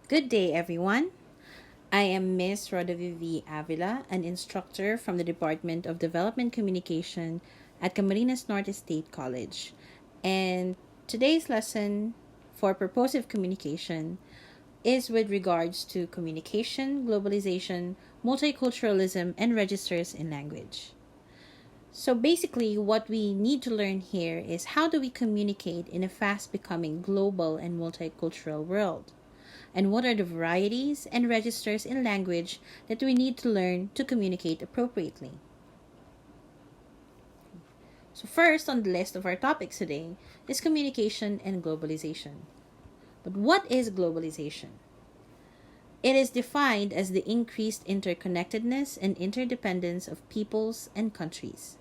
Good day, everyone. I am Ms. Rodavivi Avila, an instructor from the Department of Development Communication at Camarines Norte State College. And today's lesson for purposive communication is with regards to communication, globalization, multiculturalism, and registers in language. So basically, what we need to learn here is how do we communicate in a fast becoming global and multicultural world? And what are the varieties and registers in language that we need to learn to communicate appropriately? So, first on the list of our topics today is communication and globalization. But what is globalization? It is defined as the increased interconnectedness and interdependence of peoples and countries.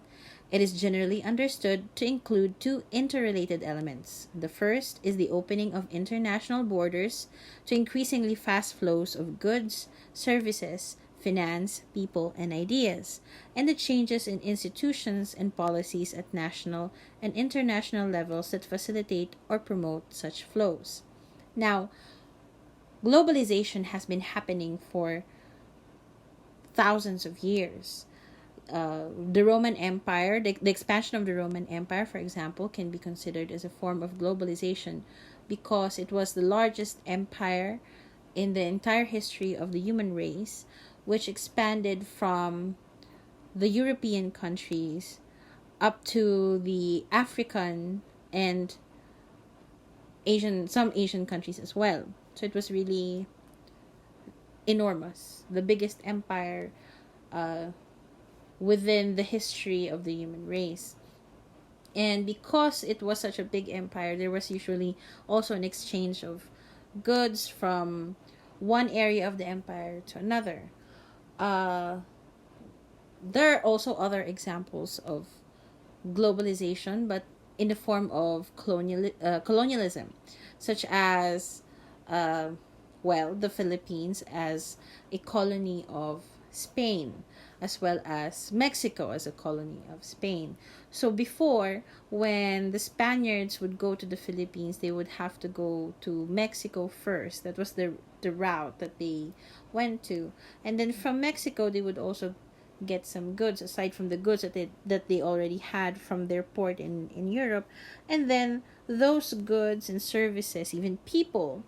It is generally understood to include two interrelated elements. The first is the opening of international borders to increasingly fast flows of goods, services, finance, people, and ideas, and the changes in institutions and policies at national and international levels that facilitate or promote such flows. Now, globalization has been happening for thousands of years. The Roman Empire, the expansion of the Roman Empire, for example, can be considered as a form of globalization because it was the largest empire in the entire history of the human race, which expanded from the European countries up to the African and some Asian countries as well. So it was really enormous, the biggest empire uh, within the history of the human race. And because it was such a big empire, there was usually also an exchange of goods from one area of the empire to another. Uh, there are also other examples of globalization, but in the form of colonialism, such as, uh, the Philippines as a colony of Spain, as well as Mexico as a colony of Spain. So before, when the Spaniards would go to the Philippines, they would have to go to Mexico first. That was the route that they went to. And then from Mexico, they would also get some goods aside from the goods that they already had from their port in Europe. And then those goods and services, even people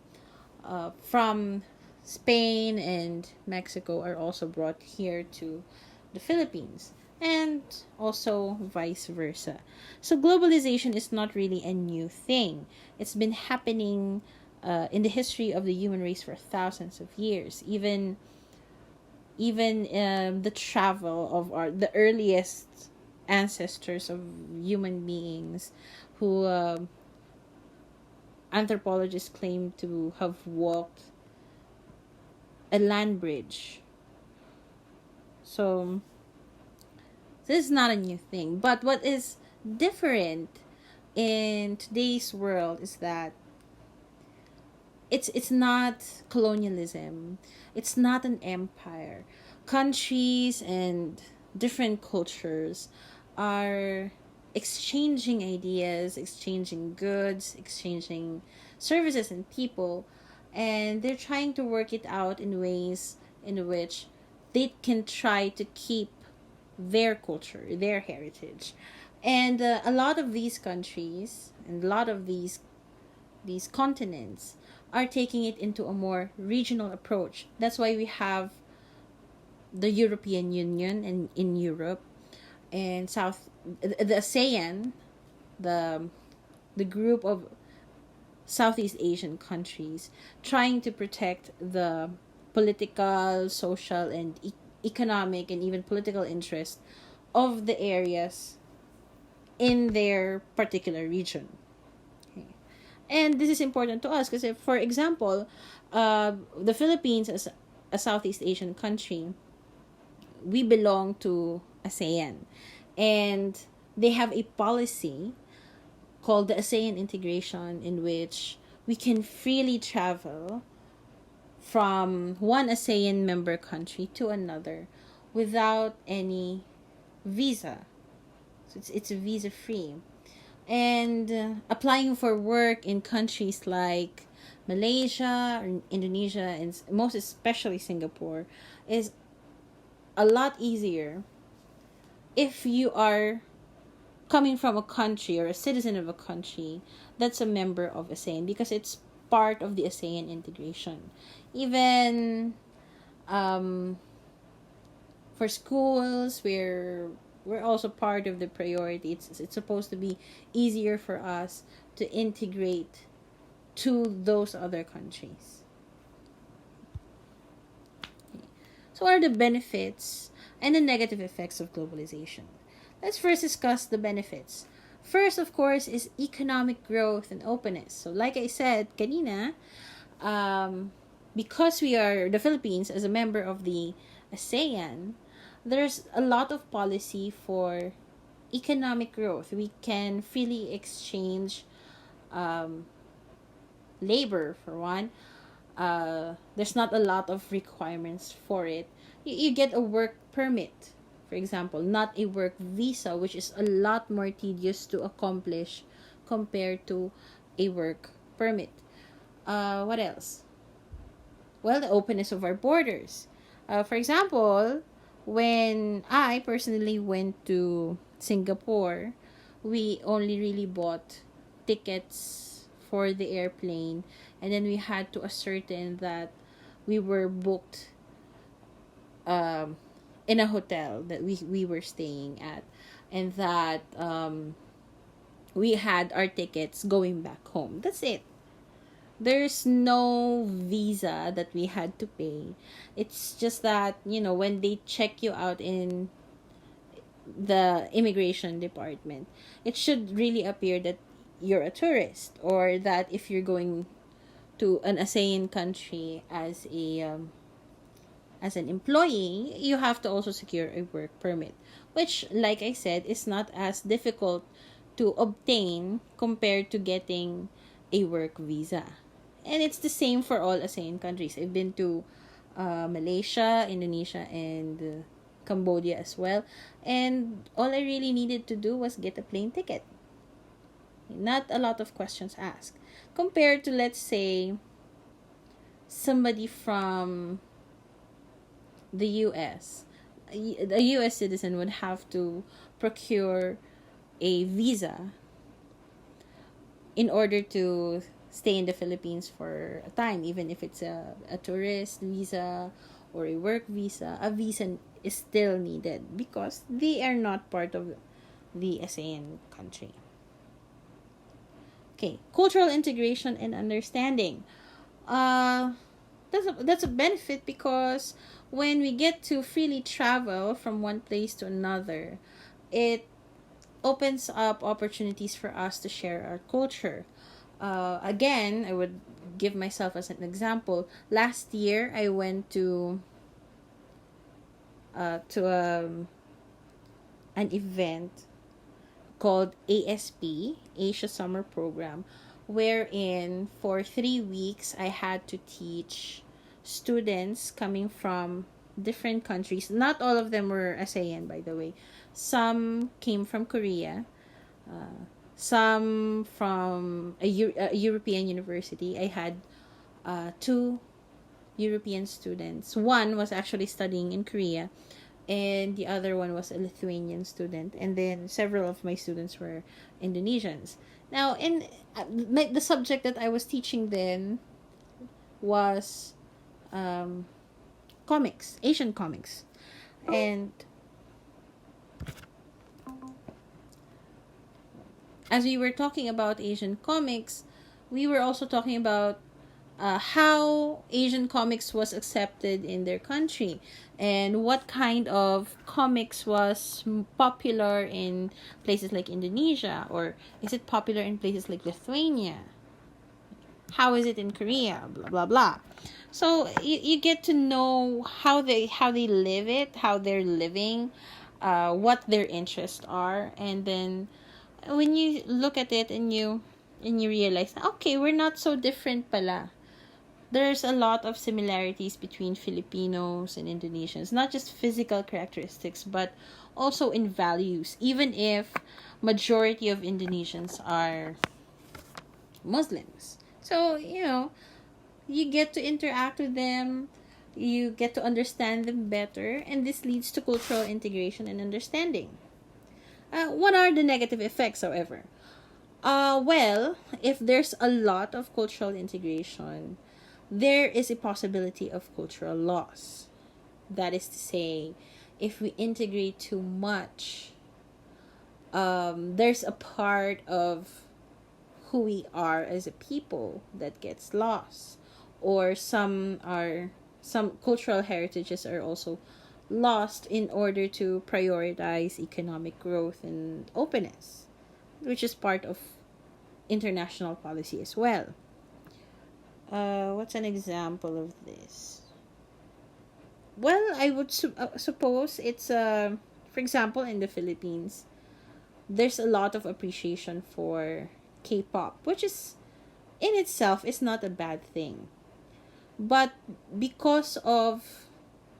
from Spain and Mexico, are also brought here to the Philippines, and also vice versa. So globalization is not really a new thing. It's been happening in the history of the human race for thousands of years. Even the travel of the earliest ancestors of human beings, who anthropologists claim to have walked a land bridge. So this is not a new thing. But what is different in today's world is that it's not colonialism. It's not an empire. Countries and different cultures are exchanging ideas, exchanging goods, exchanging services and people, and they're trying to work it out in ways in which they can try to keep their culture, their heritage. And a lot of these countries and a lot of these continents are taking it into a more regional approach. That's why we have the European Union in Europe, and the ASEAN, the group of Southeast Asian countries, trying to protect the political, social, and economic, and even political interest of the areas in their particular region. Okay. And this is important to us because, for example, the Philippines, as a Southeast Asian country, we belong to ASEAN, and they have a policy called the ASEAN integration, in which we can freely travel from one ASEAN member country to another without any visa. So it's visa free. And applying for work in countries like Malaysia, or Indonesia, and most especially Singapore, is a lot easier if you are coming from a country or a citizen of a country that's a member of ASEAN, because it's part of the ASEAN integration. Even um, for schools, we're also part of the priority. It's supposed to be easier for us to integrate to those other countries. So, what are the benefits and the negative effects of globalization? Let's first discuss the benefits. First, of course, is economic growth and openness. So, like I said, kanina, because we are the Philippines as a member of the ASEAN, there's a lot of policy for economic growth. We can freely exchange um, labor, for one. There's not a lot of requirements for it. You get a work permit, for example, not a work visa, which is a lot more tedious to accomplish compared to a work permit. What else? Well, the openness of our borders. For example, when I personally went to Singapore, we only really bought tickets for the airplane, and then we had to ascertain that we were booked um, in a hotel that we were staying at, and that we had our tickets going back home. That's it. There's no visa that we had to pay. It's just that, when they check you out in the immigration department, it should really appear that you're a tourist, or that if you're going to an ASEAN country as an employee, you have to also secure a work permit, which, like I said, is not as difficult to obtain compared to getting a work visa. And it's the same for all ASEAN countries. I've been to Malaysia, Indonesia, and Cambodia as well. And all I really needed to do was get a plane ticket. Not a lot of questions asked. Compared to, let's say, somebody from the US. A US citizen would have to procure a visa in order to stay in the Philippines for a time, even if it's a tourist visa or a work visa. A visa is still needed because they are not part of the ASEAN country. Okay, cultural integration and understanding. That's a benefit, because when we get to freely travel from one place to another, it opens up opportunities for us to share our culture. Again, I would give myself as an example. Last year, I went to an event called ASP, Asia Summer Program, wherein for 3 weeks I had to teach students coming from different countries. Not all of them were ASEAN, by the way. Some came from Korea, some from a European university. I had two European students. One was actually studying in Korea, and the other one was a Lithuanian student. And then several of my students were Indonesians. Now, in the subject that I was teaching then was comics, Asian comics. And as we were talking about Asian comics, we were also talking about how Asian comics was accepted in their country, and what kind of comics was popular in places like Indonesia, or is it popular in places like Lithuania? How is it in Korea? Blah blah blah. So you get to know how they live it, how they're living, what their interests are, and then when you look at it and you realize, okay, we're not so different pala. There's a lot of similarities between Filipinos and Indonesians, not just physical characteristics, but also in values, even if majority of Indonesians are Muslims. So, you get to interact with them, you get to understand them better, and this leads to cultural integration and understanding. What are the negative effects, however? Well, if there's a lot of cultural integration, there is a possibility of cultural loss. That is to say, if we integrate too much, there's a part of who we are as a people that gets lost, or some cultural heritages are also lost in order to prioritize economic growth and openness, which is part of international policy as well. What's an example of this? Well, I would suppose it's for example, in the Philippines, there's a lot of appreciation for K-pop, which is in itself is not a bad thing. But because of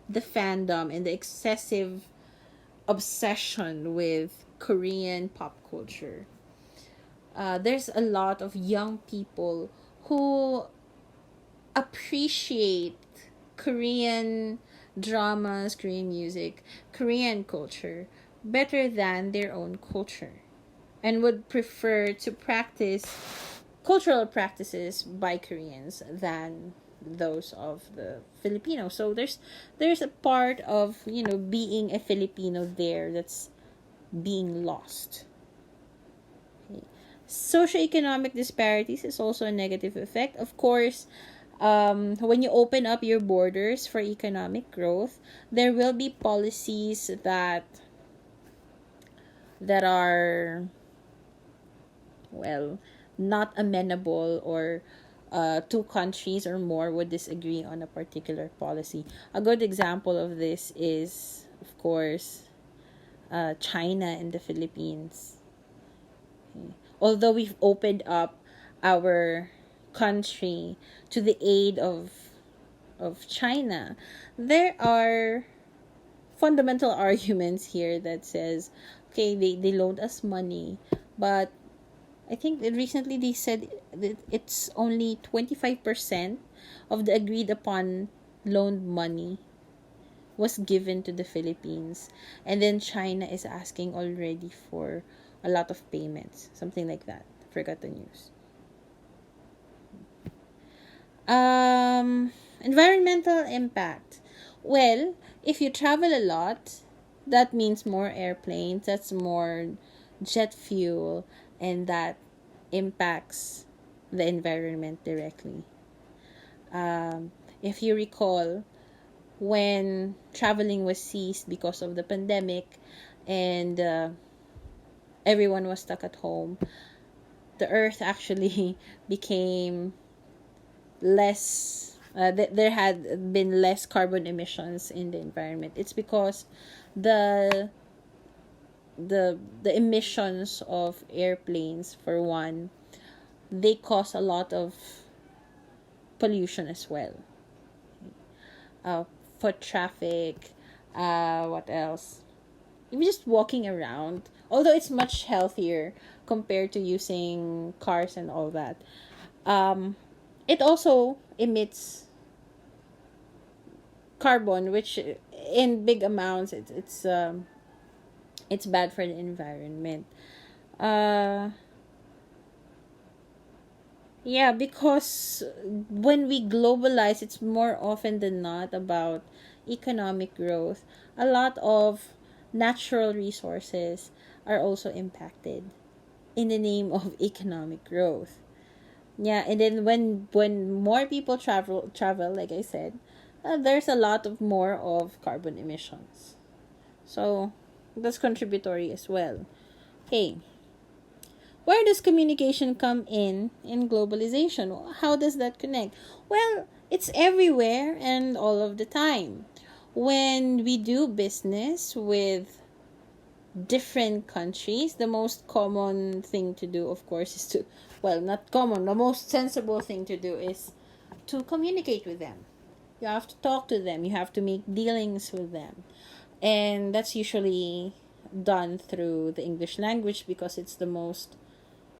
the fandom and the excessive obsession with Korean pop culture, there's a lot of young people who appreciate Korean dramas, Korean music, Korean culture better than their own culture, and would prefer to practice cultural practices by Koreans than those of the Filipinos. So there's a part of, being a Filipino there that's being lost. Okay. Socioeconomic disparities is also a negative effect. Of course, when you open up your borders for economic growth, there will be policies that are, well, not amenable, or two countries or more would disagree on a particular policy. A good example of this is, of course, China and the Philippines. Okay. Although we've opened up our country to the aid of China, there are fundamental arguments here that says, okay, they loaned us money, but I think that recently they said that it's only 25% of the agreed upon loaned money was given to the Philippines. And then China is asking already for a lot of payments. Something like that. Forgot the news. Environmental impact. Well, if you travel a lot, that means more airplanes, that's more jet fuel, and that impacts the environment directly. If you recall, when traveling was ceased because of the pandemic, and everyone was stuck at home, the earth actually became less, there had been less carbon emissions in the environment. It's because the emissions of airplanes, for one, they cause a lot of pollution as well. Foot traffic, what else? Even just walking around, although it's much healthier compared to using cars and all that, it also emits carbon, which in big amounts it's bad for the environment. Yeah, because when we globalize, it's more often than not about economic growth. A lot of natural resources are also impacted in the name of economic growth. Yeah, and then when more people travel, like I said, there's a lot of more of carbon emissions. So that's contributory as well. Okay. Where does communication come in globalization? How does that connect? Well, it's everywhere and all of the time. When we do business with different countries, the most common thing to do, of course, is to, well, not common, the most sensible thing to do is to communicate with them. You have to talk to them. You have to make dealings with them. And that's usually done through the English language because it's the most